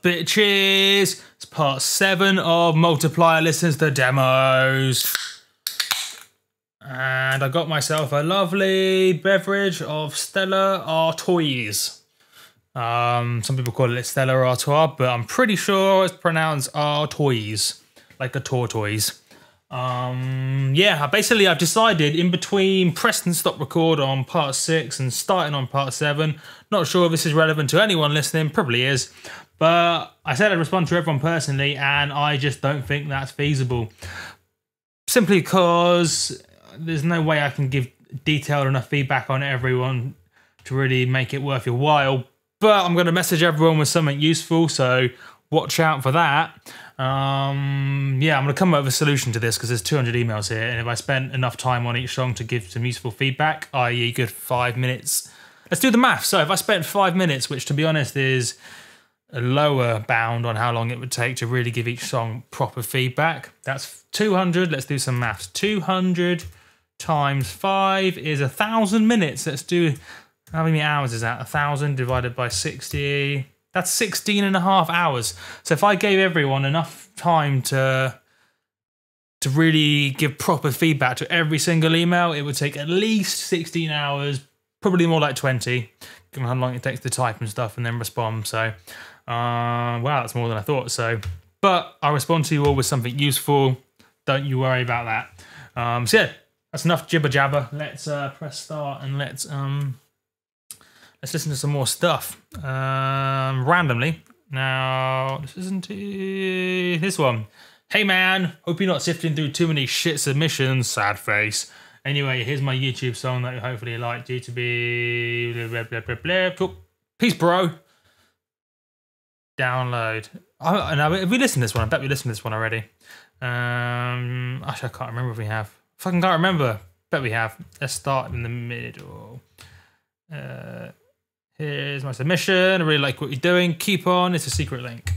bitches? It's part 7 of Multiplier Listens to Demos. And I got myself a lovely beverage of Stella Artois. Some people call it Stella Artois, but I'm pretty sure it's pronounced Artois, like a tortoise. Yeah, basically I've decided in between press and stop record on part 6 and starting on part 7. Not sure if this is relevant to anyone listening, probably is. But I said I'd respond to everyone personally, and I just don't think that's feasible. Simply because there's no way I can give detailed enough feedback on everyone to really make it worth your while. But I'm going to message everyone with something useful, so watch out for that. Yeah, I'm going to come up with a solution to this because there's 200 emails here, and if I spent enough time on each song to give some useful feedback, i.e. good 5 minutes. Let's do the math. So if I spent 5 minutes, which to be honest is a lower bound on how long it would take to really give each song proper feedback, that's 200. Let's do some maths. 200 times 5 is 1,000 minutes. Let's do, how many hours is that? 1,000 divided by 60. That's 16.5 hours. So if I gave everyone enough time to really give proper feedback to every single email, it would take at least 16 hours, probably more like 20, given how long it takes to type and stuff and then respond. So, wow, that's more than I thought. So, but I'll respond to you all with something useful. Don't you worry about that. So yeah, that's enough jibber jabber. Let's press start and let's listen to some more stuff randomly. Now, let's listen to this one. Hey man, hope you're not sifting through too many shit submissions, sad face. Anyway, here's my YouTube song that hopefully you like due to be blah, blah, blah, blah, blah. Peace, bro. Download. Now, if we listen to this one, I bet we listened to this one already. Actually, I can't remember if we have. Fucking can't remember. Bet we have. Let's start in the middle. Here's my submission. I really like what you're doing. Keep on. It's a secret link.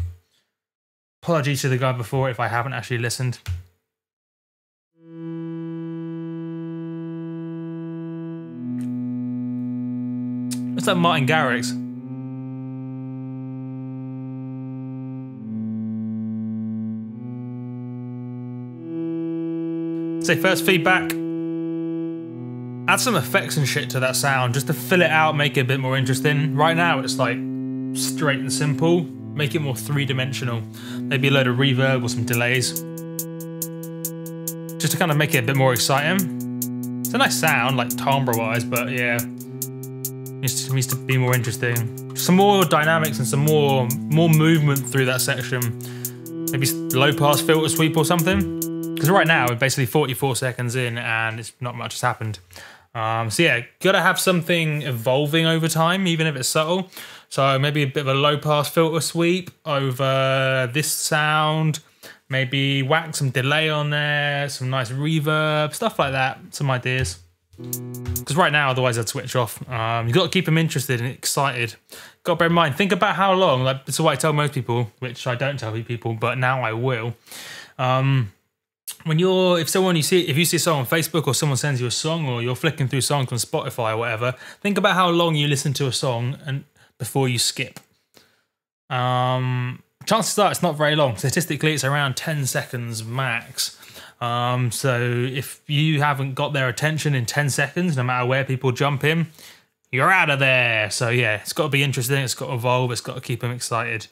Apologies to the guy before if I haven't actually listened. What's that Martin Garrix? Say first feedback. Add some effects and shit to that sound just to fill it out, make it a bit more interesting. Right now it's like straight and simple. Make it more three-dimensional. Maybe a load of reverb or some delays. Just to kind of make it a bit more exciting. It's a nice sound, like timbre-wise, but yeah. It needs to be more interesting. Some more dynamics and some more movement through that section. Maybe low-pass filter sweep or something. Because right now we're basically 44 seconds in and it's not much has happened. So yeah, gotta have something evolving over time, even if it's subtle. So maybe a bit of a low pass filter sweep over this sound, maybe whack some delay on there, some nice reverb, stuff like that, some ideas. Because right now, otherwise I'd switch off. You've got to keep them interested and excited. Got to bear in mind, think about how long, like this is what I tell most people, which I don't tell people, but now I will. When you're, if you see a song on Facebook or someone sends you a song or you're flicking through songs on Spotify or whatever, think about how long you listen to a song and before you skip. Chances are it's not very long. Statistically, it's around 10 seconds max. So if you haven't got their attention in 10 seconds, no matter where people jump in, you're out of there. So yeah, it's got to be interesting. It's got to evolve. It's got to keep them excited.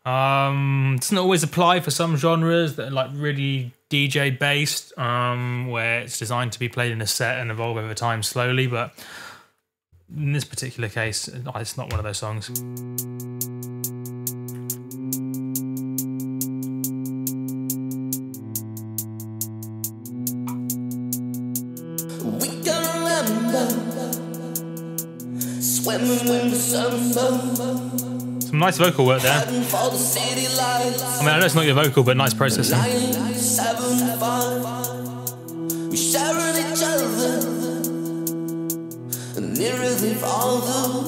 Doesn't always apply for some genres that are like really DJ based, where it's designed to be played in a set and evolve over time slowly, but in this particular case, it's not one of those songs. We can remember swimming in the summer. Some nice vocal work there. I mean, I know it's not your vocal, but nice processing. We sharing each other, nearer than father.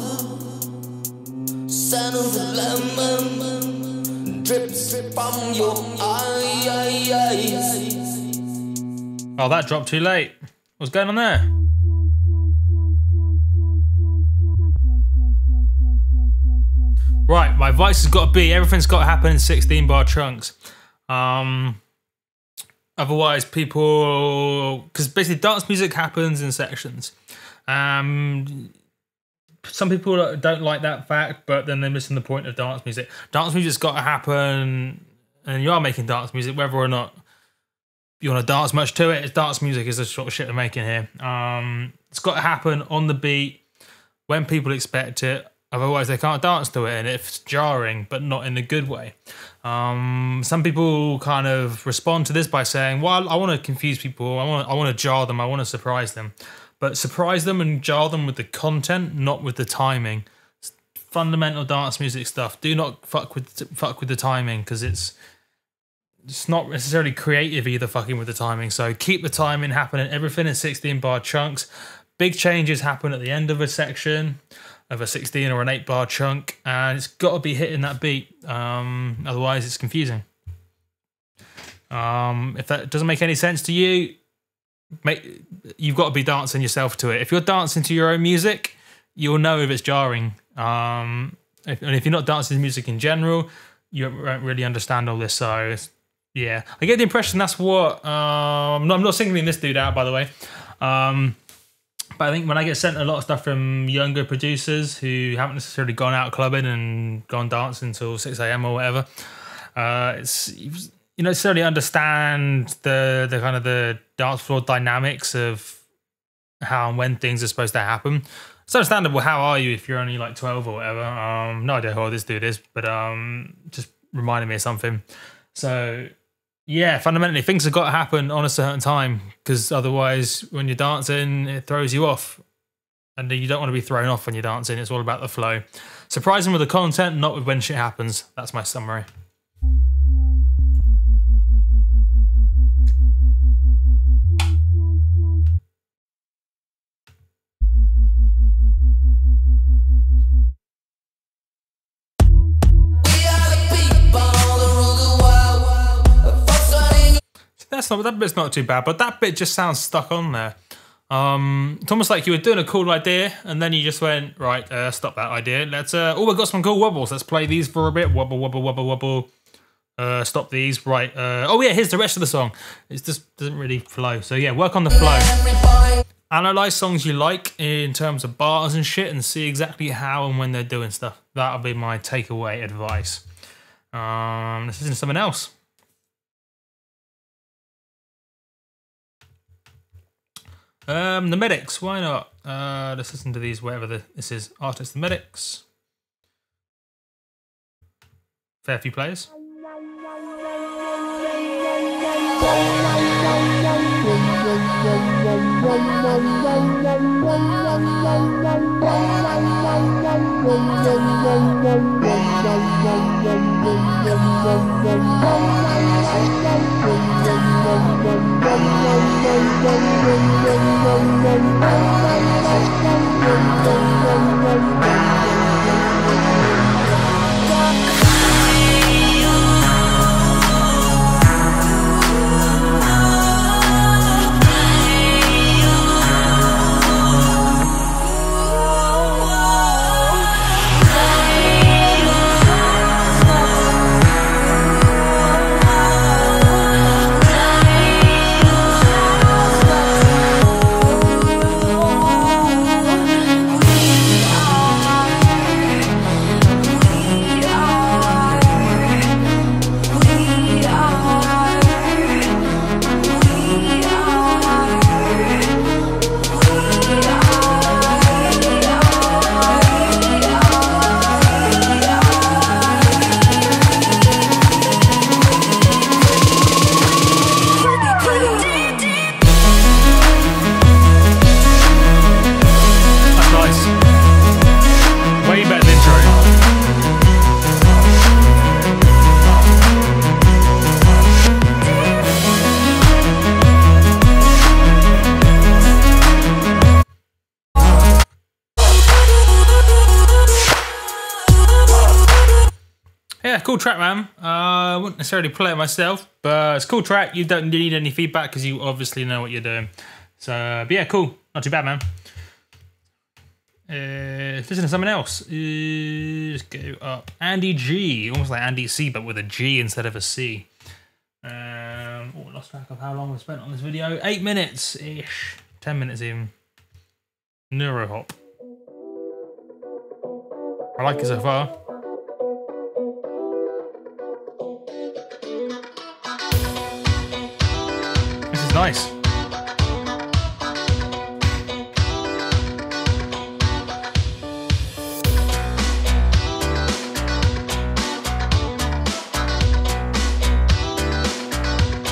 Scent of the lemon drips from your eyes. Oh, that dropped too late. What's going on there? Right, my my advice has got to be everything's got to happen in 16 bar chunks. Otherwise, people, because basically dance music happens in sections. Some people don't like that fact, but then they're missing the point of dance music. Dance music's got to happen, and you are making dance music, whether or not you want to dance much to it. It's dance music is the sort of shit we're making here. It's got to happen on the beat when people expect it. Otherwise, they can't dance to it, and it's jarring, but not in a good way. Some people kind of respond to this by saying, "Well, I want to confuse people. I want to jar them. I want to surprise them." But surprise them and jar them with the content, not with the timing. It's fundamental dance music stuff. Do not fuck with the timing, because it's not necessarily creative either. Fucking with the timing. So keep the timing happening. Everything in 16 bar chunks. Big changes happen at the end of a section, of a 16 or an 8 bar chunk, and it's got to be hitting that beat. Otherwise, it's confusing. If that doesn't make any sense to you, you've got to be dancing yourself to it. If you're dancing to your own music, you'll know if it's jarring. And if you're not dancing to music in general, you won't really understand all this. So, yeah, I get the impression that's what. I'm not singling this dude out, by the way. But I think when I get sent a lot of stuff from younger producers who haven't necessarily gone out clubbing and gone dancing until 6 a.m. or whatever, you don't necessarily understand the kind of the dance floor dynamics of how and when things are supposed to happen. It's understandable. How are you if you're only like 12 or whatever? No idea who this dude is, but just reminded me of something. So yeah, fundamentally, things have got to happen on a certain time, because otherwise, when you're dancing, it throws you off. And you don't want to be thrown off when you're dancing. It's all about the flow. Surprise them with the content, not with when shit happens. That's my summary. That bit's not too bad, but that bit just sounds stuck on there. It's almost like you were doing a cool idea, and then you just went, right, stop that idea. Let's we've got some cool wobbles. Let's play these for a bit. Wobble, wobble, wobble, wobble. Stop these. Right. Oh yeah, here's the rest of the song. It just doesn't really flow. So yeah, work on the flow. Analyze songs you like in terms of bars and shit, and see exactly how and when they're doing stuff. That'll be my takeaway advice. This isn't something else. The Medics, why not? Let's listen to these, whatever this is. Artist, The Medics. Fair few players. Yeah, cool track, man. I wouldn't necessarily play it myself, but it's a cool track. You don't need any feedback because you obviously know what you're doing. So, but yeah, cool. Not too bad, man. Listen to something else. Let's go up. Andy G, almost like Andy C, but with a G instead of a C. Lost track of how long we spent on this video. 8 minutes ish, 10 minutes even. Neurohop. I like it so far. This is nice.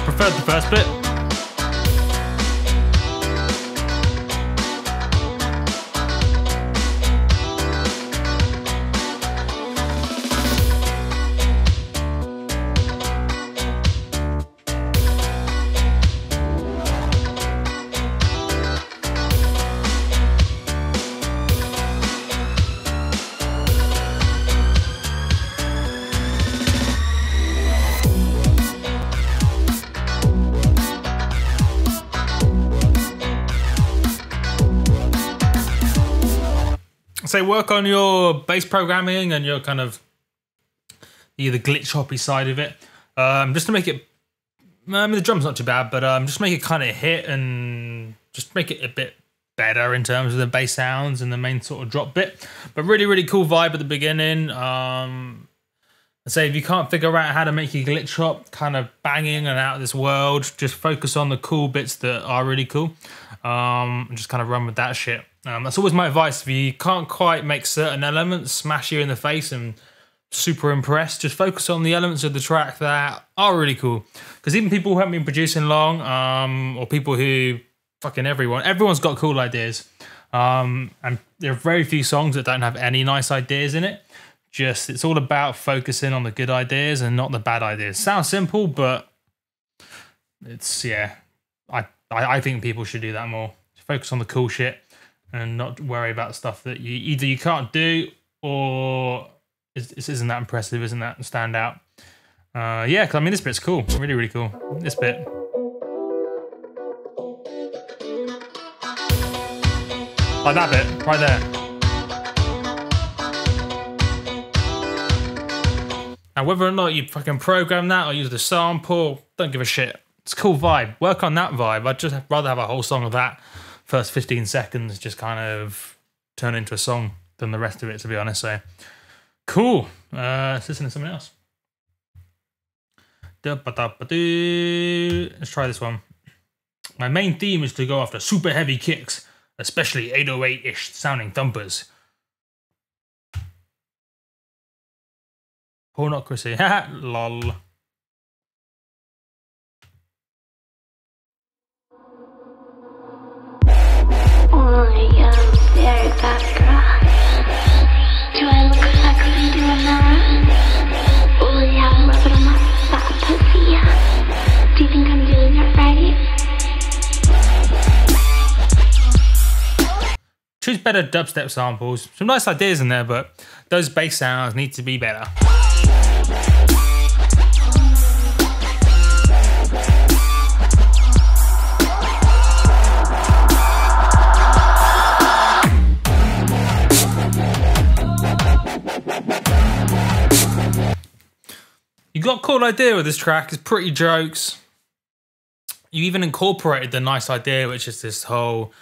Preferred the first bit. So work on your bass programming and your kind of the glitch hoppy side of it, just to make it. I mean, the drum's not too bad, but just make it kind of hit and just make it a bit better in terms of the bass sounds and the main sort of drop bit. But really cool vibe at the beginning. I'd say if you can't figure out how to make your glitch hop kind of banging and out of this world, just focus on the cool bits that are really cool. And just kind of run with that shit. That's always my advice. If you can't quite make certain elements smash you in the face and super impressed, just focus on the elements of the track that are really cool. Because even people who haven't been producing long, or people who everyone's got cool ideas. And there are very few songs that don't have any nice ideas in it. Just, it's all about focusing on the good ideas and not the bad ideas. Sounds simple, but it's, yeah, I think people should do that more. Focus on the cool shit and not worry about stuff that you can't do or this isn't that impressive, isn't that stand out. Yeah, because I mean this bit's cool, really cool. This bit. Like that bit, right there. Now whether or not you fucking program that or use the sample, don't give a shit. It's a cool vibe. Work on that vibe. I'd just rather have a whole song of that. First 15 seconds just kind of turn into a song than the rest of it, to be honest. So cool. Let's listen to something else. Let's try this one. My main theme is to go after super heavy kicks, especially 808-ish sounding thumpers. Pornocracy. Haha, lol. Very bad girl. Do I look sexy in the mirror? Oh yeah, I'm rubbing on my fat pussy. Do you think I'm doing it right? Choose better dubstep samples. Some nice ideas in there, but those bass sounds need to be better. You got a cool idea with this track. It's pretty jokes. You even incorporated the nice idea, which is this whole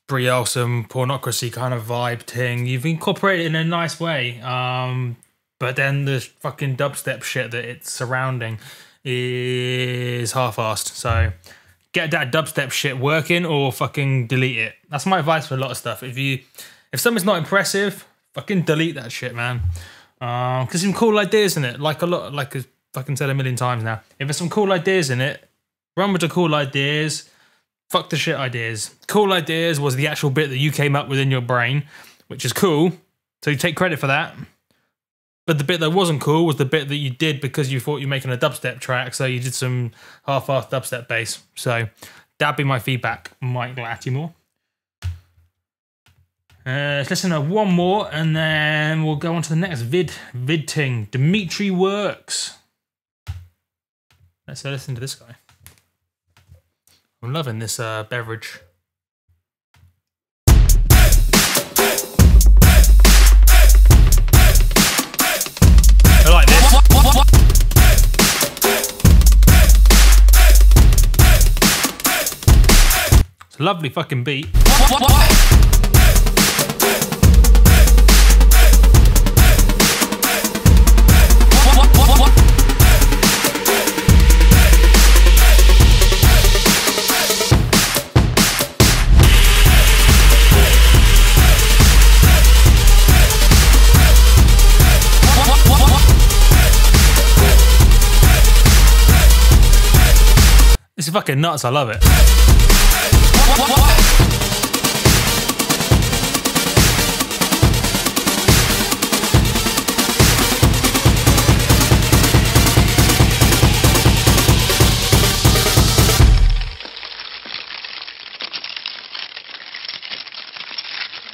Brielsome pornocracy kind of vibe thing. You've incorporated it in a nice way. But then the fucking dubstep shit that it's surrounding is half-assed. So get that dubstep shit working or fucking delete it. That's my advice for a lot of stuff. If something's not impressive, fucking delete that shit, man. Because some cool ideas in it, like I fucking said a million times now. If there's some cool ideas in it, run with the cool ideas. Fuck the shit ideas. Cool ideas was the actual bit that you came up with in your brain, which is cool. So you take credit for that. But the bit that wasn't cool was the bit that you did because you thought you were making a dubstep track. So you did some half-assed dubstep bass. So that'd be my feedback, Mike Lattimore. Let's listen to one more and then we'll go on to the next vid ting. Dimitri Works. Let's listen to this guy. I'm loving this beverage. Lovely fucking beat. This is fucking nuts, I love it.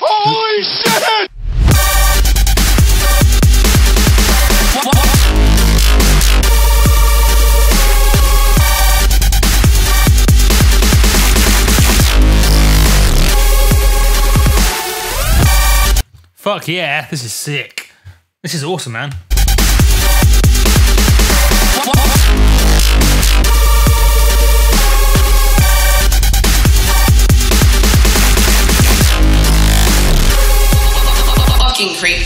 Holy shit! Fuck yeah, this is sick. This is awesome, man. Fucking creep.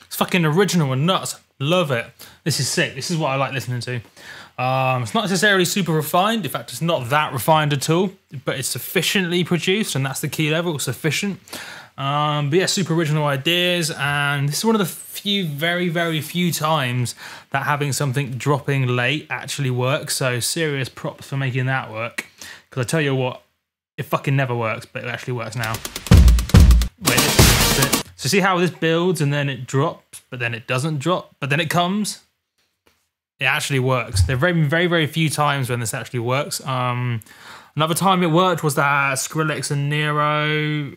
It's fucking original and nuts. Love it. This is sick. This is what I like listening to. It's not necessarily super refined. In fact, it's not that refined at all, but it's sufficiently produced, and that's the key level, sufficient. But yeah, super original ideas, and this is one of the few, very, very few times that having something dropping late actually works, so serious props for making that work. Because I tell you what, it fucking never works, but it actually works now. Wait, so see how this builds and then it drops, but then it doesn't drop, but then it comes? It actually works. There are very, very, very few times when this actually works. Another time it worked was that Skrillex and Nero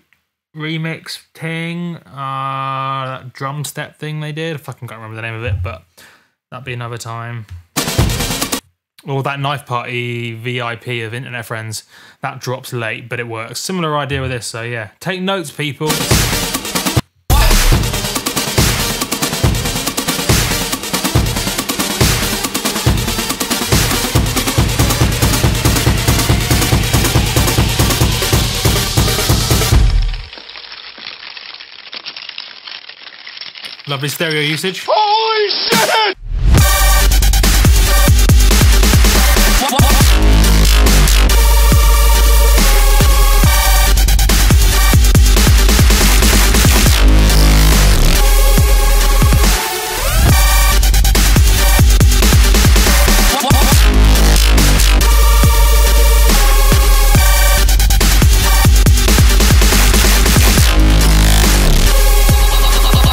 remix thing, that drum step thing they did. I fucking can't remember the name of it, but that'd be another time. Or that Knife Party VIP of Internet Friends. That drops late, but it works. Similar idea with this, so yeah. Take notes, people. Lovely stereo usage. Holy shit!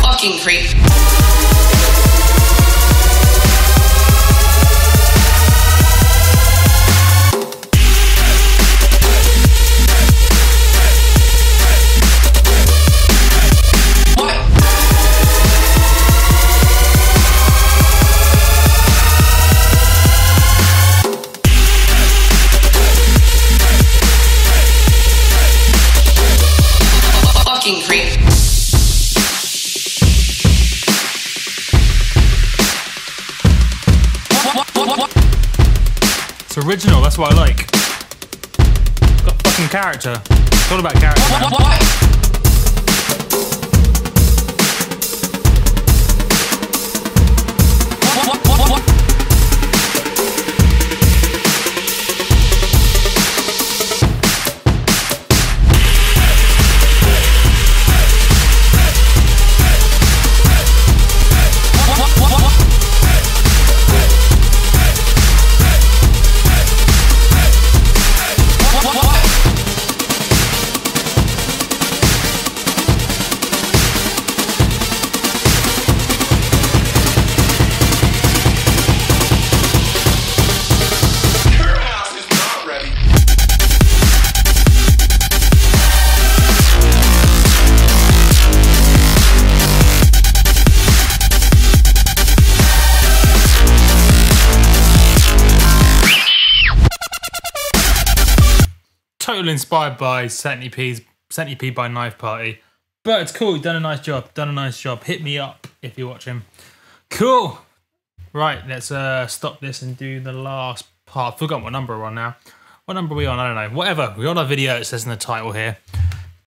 Fucking creep. Fucking creep. It's original, that's what I like. It's got fucking character. It's all about character, man. heavily inspired by Saint EP by Knife Party. But it's cool, you've done a nice job. Hit me up if you're watching. Cool. Right, let's stop this and do the last part. I've forgotten what number we're on now. What number are we on? I don't know. Whatever. We're on our video, it says in the title here.